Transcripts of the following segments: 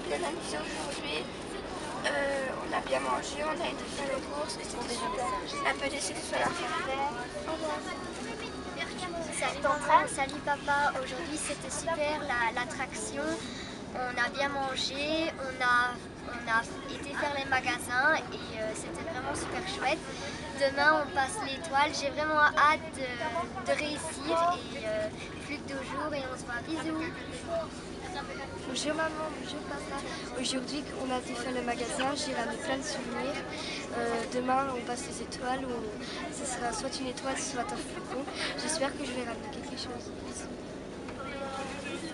bien amusé aujourd'hui. On a bien mangé, on a été faire les courses et c'était super. Un peu déçu de se la faire faire. Au revoir. Salut maman, salut papa. Aujourd'hui c'était super l'attraction. On a bien mangé, on a été faire les magasins et c'était vraiment super chouette. Demain on passe l'étoile. J'ai vraiment hâte de réussir et plus que 2 jours et on se voit. Bisous. Bonjour maman, bonjour papa. Aujourd'hui on a été faire le magasin, j'ai ramené plein de souvenirs. Demain on passe les étoiles, ce sera soit une étoile, soit un flocon. J'espère que je vais ramener quelque chose.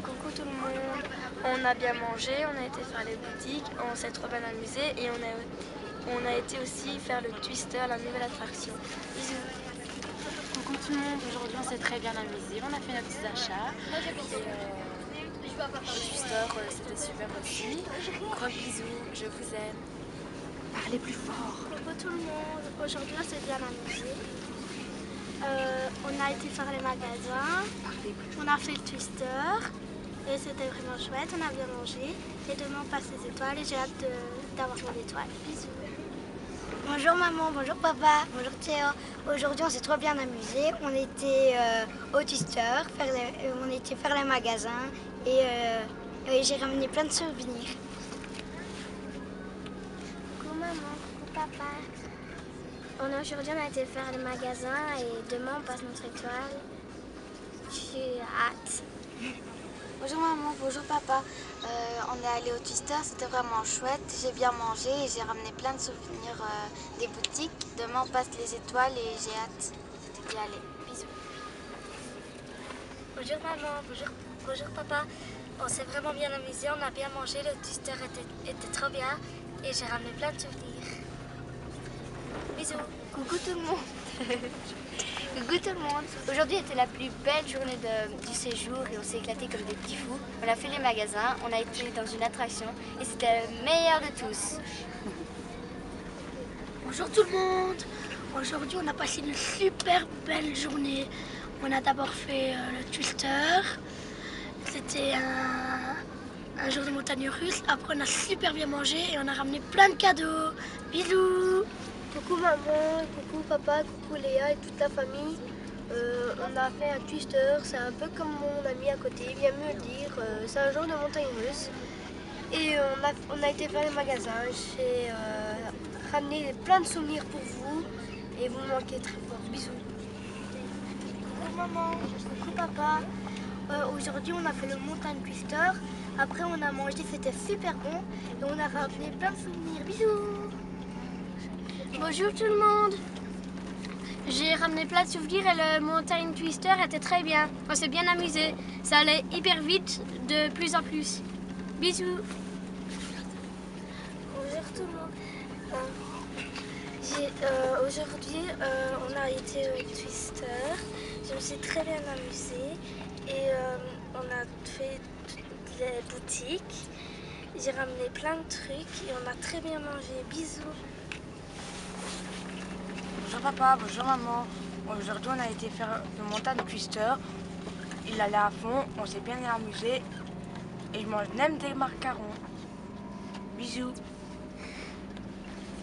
Coucou tout le monde. On a bien mangé, on a été faire les boutiques, on s'est trop bien amusé et on a été aussi faire le Twister, la nouvelle attraction. Bisous. Coucou tout le monde, aujourd'hui on s'est très bien amusé, on a fait nos petits achats et le Twister c'était super aussi. Gros bisous, je vous aime. Parlez plus fort. Coucou tout le monde, aujourd'hui on s'est bien amusé. On a été faire les magasins, on a fait le Twister et c'était vraiment chouette, on a bien mangé. Et demain on passe les étoiles et j'ai hâte d'avoir mon étoile. Bisous. Bonjour maman, bonjour papa, bonjour Théo. Aujourd'hui on s'est trop bien amusé. On était au Twister, on était faire les magasins et j'ai ramené plein de souvenirs. Coucou maman, coucou papa. Aujourd'hui on a été faire les magasins et demain on passe notre étoile. J'ai hâte. Bonjour maman, bonjour papa. On est allé au Twister, c'était vraiment chouette. J'ai bien mangé et j'ai ramené plein de souvenirs des boutiques. Demain on passe les étoiles et j'ai hâte d'y aller. Bisous. Bonjour maman, bonjour papa. On s'est vraiment bien amusé, on a bien mangé, le Twister était trop bien et j'ai ramené plein de souvenirs. Bisous. Coucou tout le monde. Coucou tout le monde. Aujourd'hui était la plus belle journée du séjour et on s'est éclaté comme des petits fous. On a fait les magasins, on a été dans une attraction et c'était le meilleur de tous. Bonjour tout le monde. Aujourd'hui on a passé une super belle journée. On a d'abord fait le Twister. C'était un jour de montagne russe. Après on a super bien mangé et on a ramené plein de cadeaux. Bisous. Coucou maman, coucou papa, coucou Léa et toute la famille. On a fait un Twister, c'est un peu comme mon ami à côté, il vient me le dire. C'est un jour de montagne russe. Et on a été faire les magasins. J'ai ramené plein de souvenirs pour vous et vous me manquez très fort. Bisous. Coucou maman, coucou papa. Aujourd'hui on a fait le montagne Twister. Après on a mangé, c'était super bon. Et on a ramené plein de souvenirs. Bisous. Bonjour tout le monde. J'ai ramené plein de souvenirs et le montagne Twister était très bien. On s'est bien amusé. Ça allait hyper vite, de plus en plus. Bisous. Bonjour tout le monde. Aujourd'hui, on a été au Twister. Je me suis très bien amusée et on a fait toutes les boutiques. J'ai ramené plein de trucs et on a très bien mangé. Bisous. Bonjour papa, bonjour maman. Aujourd'hui on a été faire le montagne Twister. Il allait à fond, on s'est bien amusé et je mange même des macarons. Bisous.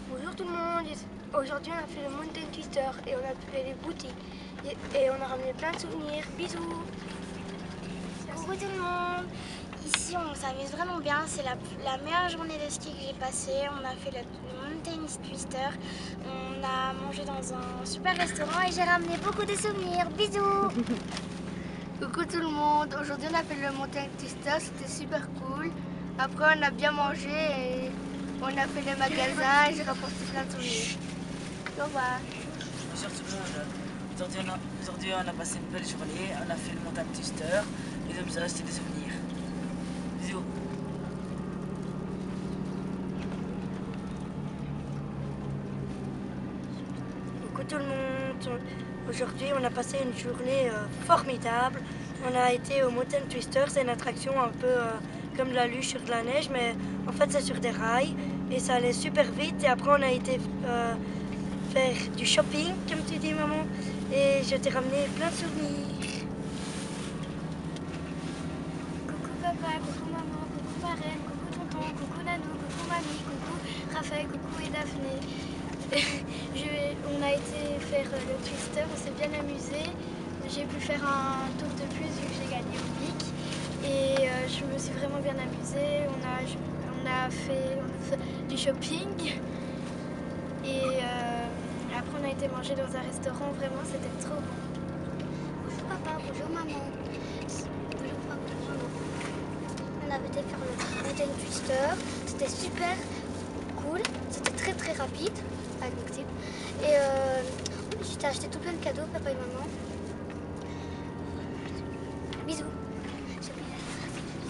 Bonjour tout le monde. Aujourd'hui on a fait le Mountain Twister et on a fait les boutiques et on a ramené plein de souvenirs. Bisous. Coucou tout le monde. Ici on s'amuse vraiment bien, c'est la meilleure journée de ski que j'ai passée. On a fait le Mountain Twister, on a mangé dans un super restaurant et j'ai ramené beaucoup de souvenirs. Bisous. Coucou tout le monde. Aujourd'hui on a fait le Mountain Twister, c'était super cool. Après on a bien mangé et on a fait les magasins et j'ai rapporté plein de souvenirs. Au revoir. Bonjour tout le monde. Aujourd'hui on a passé une belle journée, on a fait le montagne Twister et ça nous a resté des souvenirs. Bisous. Coucou tout le monde. Aujourd'hui on a passé une journée formidable. On a été au Mountain Twister, c'est une attraction un peu comme de la luge sur de la neige, mais en fait c'est sur des rails et ça allait super vite. Et après on a été faire du shopping, comme tu dis maman, et je t'ai ramené plein de souvenirs. Coucou papa, coucou maman, coucou marraine, coucou tonton, coucou famille. Coucou Raphaël, coucou et Daphné. On a été faire le twister, on s'est bien amusé. J'ai pu faire un tour de plus vu que j'ai gagné au pic. Et je me suis vraiment bien amusée. On a fait du shopping. Et après on a été manger dans un restaurant, vraiment c'était trop bon. Bonjour papa, bonjour maman. Bonjour papa, bonjour maman. On avait été faire le mountain twister, c'était super cool, c'était très très rapide avec mon type. Et j'ai acheté tout plein de cadeaux, papa et maman. Bisous.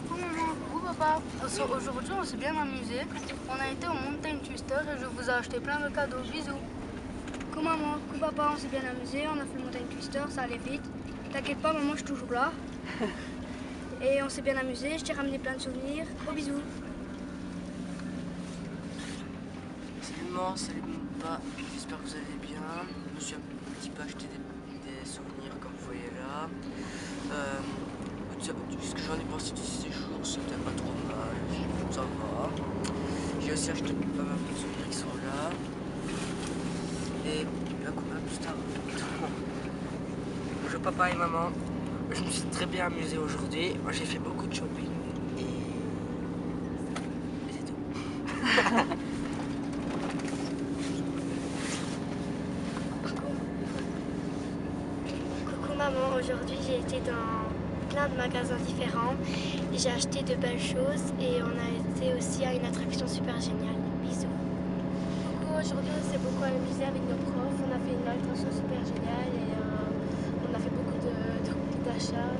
Coucou maman, coucou papa. Aujourd'hui on s'est bien amusé. On a été au mountain twister et je vous ai acheté plein de cadeaux. Bisous. Coucou maman, coucou papa, on s'est bien amusé. On a fait le mountain twister, ça allait vite. T'inquiète pas, maman, je suis toujours là. Et on s'est bien amusé. Je t'ai ramené plein de souvenirs. Gros bisous. Salut maman, salut papa. J'espère que vous allez bien. Je me suis un petit peu acheté des souvenirs comme vous voyez là. Ce que j'en ai pensé de ce séjour, c'était pas trop mal, ça va. J'ai aussi acheté pas mal de souvenirs qui sont là. Et la coupe plus tard. Bonjour papa et maman. Je me suis très bien amusé aujourd'hui. J'ai fait beaucoup de shopping et c'est tout. Coucou maman, aujourd'hui j'ai été dans plein de magasins différents et j'ai acheté de belles choses et on a été aussi à une attraction super géniale. Bisous. Coucou, aujourd'hui on s'est beaucoup amusé avec nos profs, on a fait une attraction super géniale et on a fait beaucoup d'achats.